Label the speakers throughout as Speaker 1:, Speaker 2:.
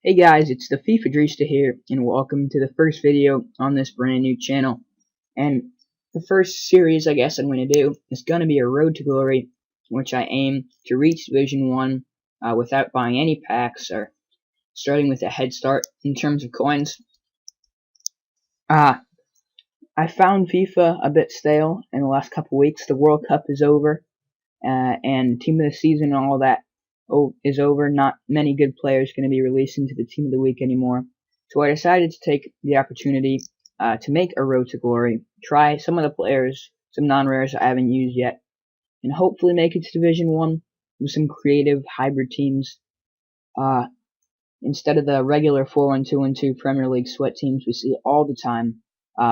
Speaker 1: Hey guys, it's the FIFA Drista here, and welcome to the first video on this brand new channel. And the first series, I guess, I'm going to do is going to be a Road to Glory, which I aim to reach Division 1 without buying any packs or starting with a head start in terms of coins. I found FIFA a bit stale in the last couple weeks. The World Cup is over, and Team of the Season and all that is over. Not many good players going to be released into the Team of the Week anymore. So I decided to take the opportunity to make a Road to Glory, try some of the players, some non-rares I haven't used yet, and hopefully make it to Division 1 with some creative hybrid teams. Instead of the regular 4-1-2-1-2 Premier League sweat teams we see all the time,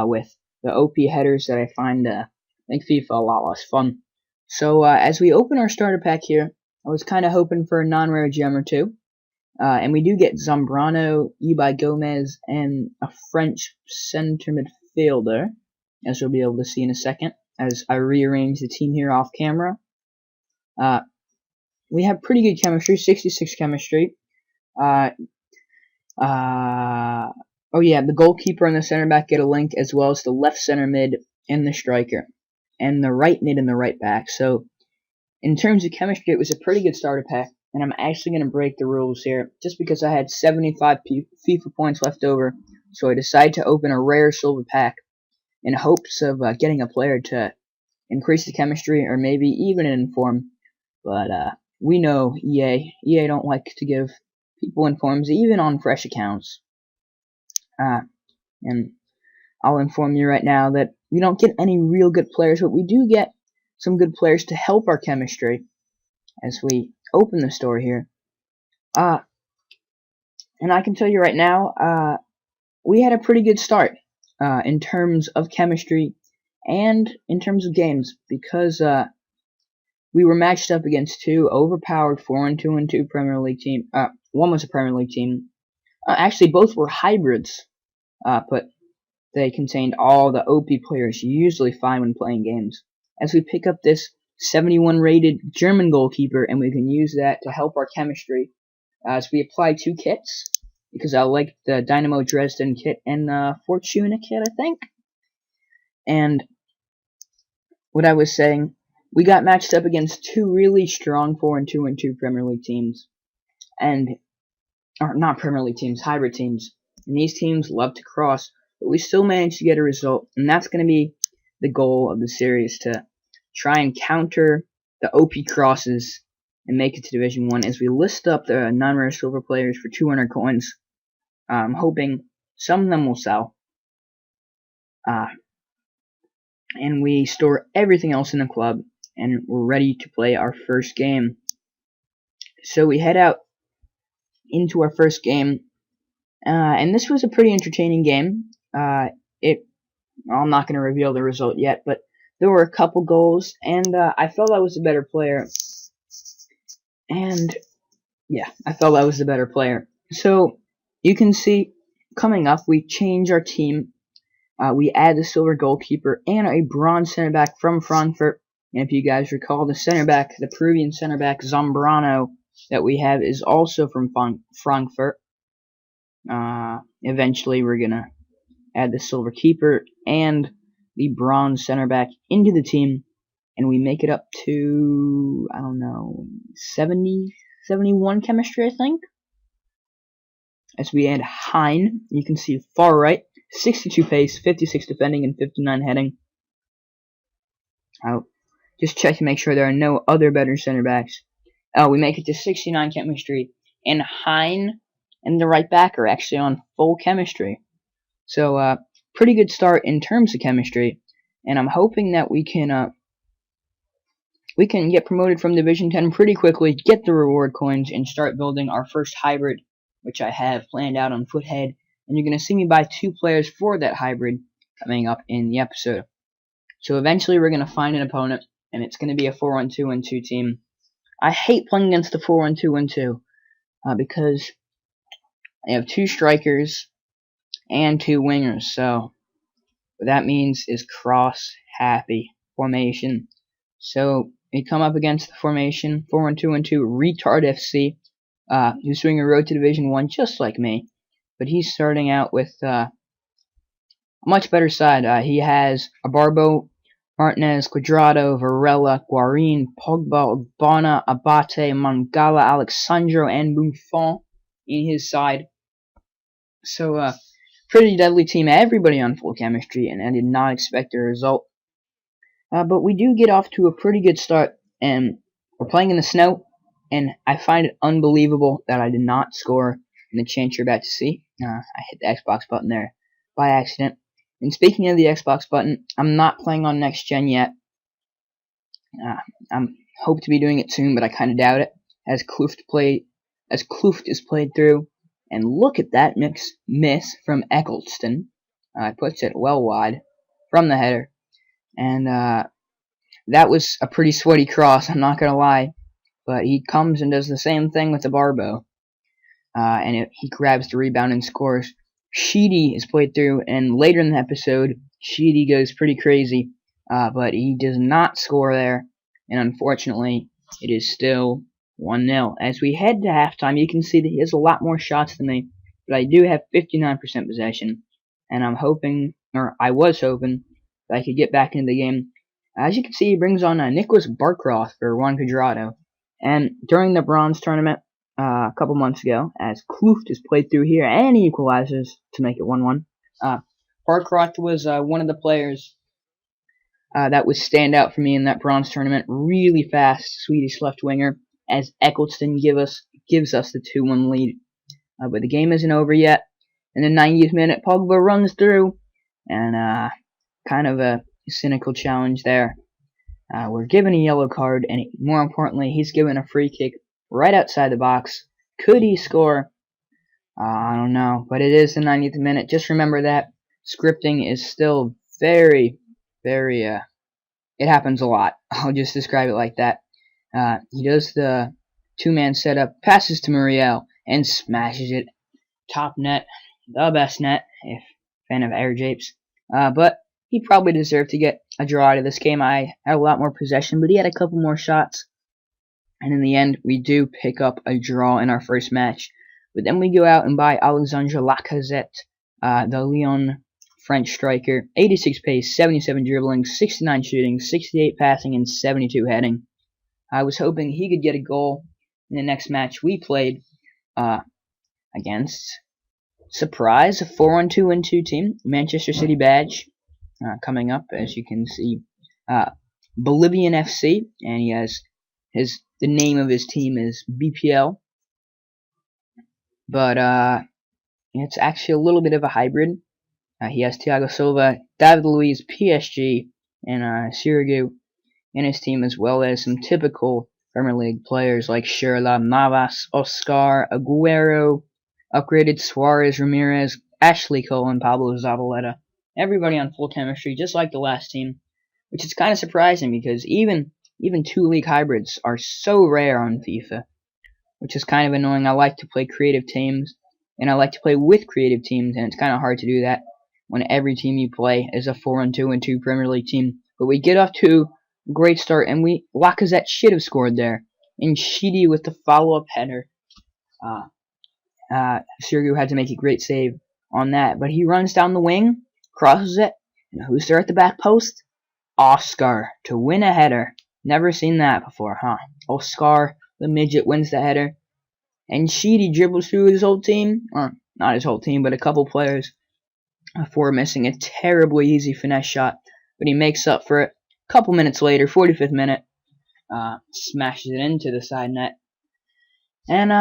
Speaker 1: with the OP headers that I find make FIFA a lot less fun. So as we open our starter pack here, I was kind of hoping for a non-rare gem or two. And we do get Zambrano, Ibai Gomez, and a French center midfielder, as we'll be able to see in a second, as I rearrange the team here off camera. We have pretty good chemistry, 66 chemistry. Oh yeah, the goalkeeper and the center back get a link, as well as the left center mid and the striker, and the right mid and the right back. So in terms of chemistry, it was a pretty good starter pack, and I'm actually going to break the rules here, just because I had 75 FIFA points left over, so I decided to open a rare silver pack in hopes of getting a player to increase the chemistry, or maybe even inform. But we know EA don't like to give people informs, even on fresh accounts. And I'll inform you right now that we don't get any real good players, but we do get some good players to help our chemistry as we open the store here. And I can tell you right now, we had a pretty good start in terms of chemistry and in terms of games, because we were matched up against two overpowered 4-2-2 Premier League team. One was a Premier League team. Actually, both were hybrids, but they contained all the OP players you usually find when playing games. As we pick up this 71 rated German goalkeeper, and we can use that to help our chemistry as we apply two kits, because I like the Dynamo Dresden kit and the Fortuna kit, I think. And what I was saying, we got matched up against two really strong 4-2-2 Premier League teams, or not Premier League teams, hybrid teams. And these teams love to cross, but we still managed to get a result, and that's going to be the goal of the series, to try and counter the OP crosses and make it to Division 1 as we list up the non-rare silver players for 200 coins. I'm hoping some of them will sell. And we store everything else in the club, and we're ready to play our first game. So we head out into our first game, and this was a pretty entertaining game. I'm not going to reveal the result yet, but there were a couple goals, and I felt I was the better player. And yeah, I felt I was the better player. So you can see coming up, we change our team. We add the silver goalkeeper and a bronze center back from Frankfurt. And if you guys recall, the center back, the Peruvian center back Zambrano that we have, is also from Frankfurt. Eventually, we're gonna add the silver keeper and the bronze center back into the team, and we make it up to, I don't know, 70, 71 chemistry, I think. As we add Hein, you can see far right, 62 pace, 56 defending, and 59 heading. I'll just check to make sure there are no other better center backs. We make it to 69 chemistry, and Hein and the right back are actually on full chemistry. So, pretty good start in terms of chemistry, and I'm hoping that we can get promoted from Division 10 pretty quickly, get the reward coins, and start building our first hybrid, which I have planned out on Foothead, and you're going to see me buy two players for that hybrid coming up in the episode. So eventually we're going to find an opponent, and it's going to be a 4-1-2-1-2 team. I hate playing against the 4-1-2-1-2 because I have two strikers and two wingers, so what that means is cross-happy formation. So we come up against the formation 4-1-2-1-2 Retard FC. who's doing a road to Division 1 just like me, but he's starting out with a much better side. He has Abarbo, Martinez, Quadrado, Varela, Guarin, Pogba, Ogbonna, Abate, Mangala, Alexandro, and Buffon in his side. So, pretty deadly team. Everybody on full chemistry, and I did not expect a result. But we do get off to a pretty good start, and we're playing in the snow, and I find it unbelievable that I did not score in the chance you're about to see. I hit the Xbox button there by accident. And speaking of the Xbox button, I'm not playing on next gen yet. I'm hope to be doing it soon, but I kind of doubt it. As Kluft is played through, and look at that miss from Eccleston. Puts it well wide from the header, and that was a pretty sweaty cross. I'm not gonna lie, but he comes and does the same thing with the Barbo, and he grabs the rebound and scores. Sheeny is played through, and later in the episode, Sheeny goes pretty crazy, but he does not score there, and unfortunately, it is still 1-0. As we head to halftime, you can see that he has a lot more shots than me, but I do have 59% possession, and I was hoping that I could get back into the game. As you can see, he brings on Nicholas Barcroft for Juan Quadrado, and during the bronze tournament, a couple months ago, as Kluft is played through here, and he equalizes to make it 1-1. Barcroft was one of the players that would stand out for me in that bronze tournament. Really fast Swedish left winger, as Eccleston gives us the 2-1 lead. But the game isn't over yet. In the 90th minute, Pogba runs through, and kind of a cynical challenge there. We're given a yellow card, and more importantly, he's given a free kick right outside the box. Could he score? I don't know, but it is the 90th minute. Just remember that scripting is still very, very, it happens a lot. I'll just describe it like that. He does the two-man setup, passes to Muriel, and smashes it. Top net, the best net, if fan of air japes. But he probably deserved to get a draw out of this game. I had a lot more possession, but he had a couple more shots. And in the end, we do pick up a draw in our first match. But then we go out and buy Alexandre Lacazette, the Lyon French striker. 86 pace, 77 dribbling, 69 shooting, 68 passing, and 72 heading. I was hoping he could get a goal in the next match we played against, surprise, a 4-1-2-1-2 team, Manchester City badge, coming up, as you can see, Bolivian FC, and he has the name of his team is BPL, but it's actually a little bit of a hybrid. He has Thiago Silva, David Luiz, PSG, and Sirigu in his team, as well as some typical Premier League players like Sherla, Navas, Oscar, Aguero, upgraded Suarez, Ramirez, Ashley Cole, and Pablo Zabaleta. Everybody on full chemistry, just like the last team, which is kind of surprising because even two league hybrids are so rare on FIFA, which is kind of annoying. I like to play creative teams, and I like to play with creative teams, and it's kind of hard to do that when every team you play is a 4-2-2 Premier League team. But we get off to a great start, and Lacazette should have scored there, and Sheedy with the follow-up header. Sirigu had to make a great save on that, but he runs down the wing, crosses it, and who's there at the back post? Oscar to win a header. Never seen that before, huh? Oscar, the midget, wins the header. And Sheedy dribbles through his whole team. Or, not his whole team, but a couple players before missing a terribly easy finesse shot. But he makes up for it. A couple minutes later, 45th minute, smashes it into the side net. And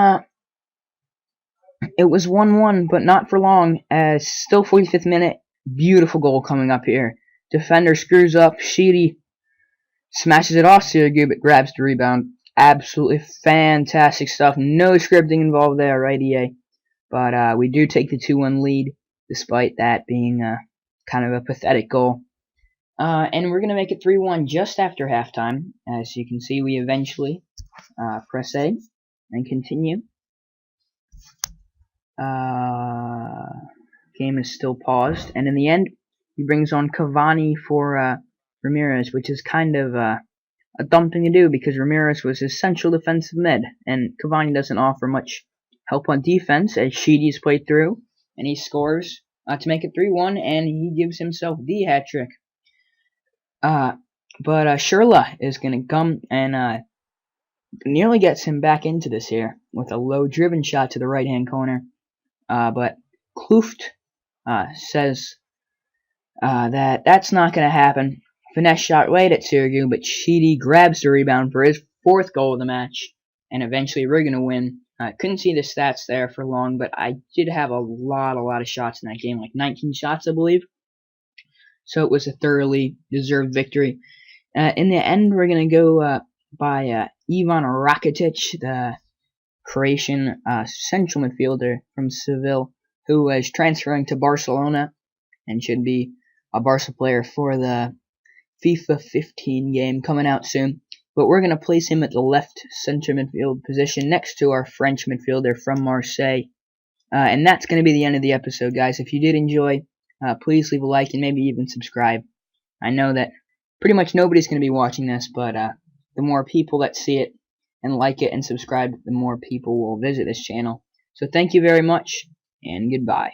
Speaker 1: it was 1-1, but not for long, as still 45th minute, beautiful goal coming up here. Defender screws up, Sheedy smashes it off Sirigu, but grabs the rebound. Absolutely fantastic stuff. No scripting involved there, right, EA? But we do take the 2-1 lead, despite that being kind of a pathetic goal. And we're going to make it 3-1 just after halftime. As you can see, we eventually press A and continue. Game is still paused, and in the end, he brings on Cavani for Ramirez, which is kind of a dumb thing to do because Ramirez was his central defensive mid, and Cavani doesn't offer much help on defense as Sheedy's played through, and he scores to make it 3-1, and he gives himself the hat trick. But Sherla is going to come and nearly gets him back into this here with a low driven shot to the right hand corner. But Kluft says that's not going to happen. Finesse shot late at Sirigu, but Sheedy grabs the rebound for his 4th goal of the match, and eventually we're going to win. I couldn't see the stats there for long, but I did have a lot of shots in that game, like 19 shots, I believe. So it was a thoroughly deserved victory. In the end, we're going to go by Ivan Rakitic, the Croatian central midfielder from Seville, who is transferring to Barcelona and should be a Barca player for the FIFA 15 game coming out soon. But we're going to place him at the left center midfield position next to our French midfielder from Marseille. And that's going to be the end of the episode, guys. If you did enjoy, please leave a like and maybe even subscribe. I know that pretty much nobody's going to be watching this, but the more people that see it and like it and subscribe, the more people will visit this channel. So thank you very much, and goodbye.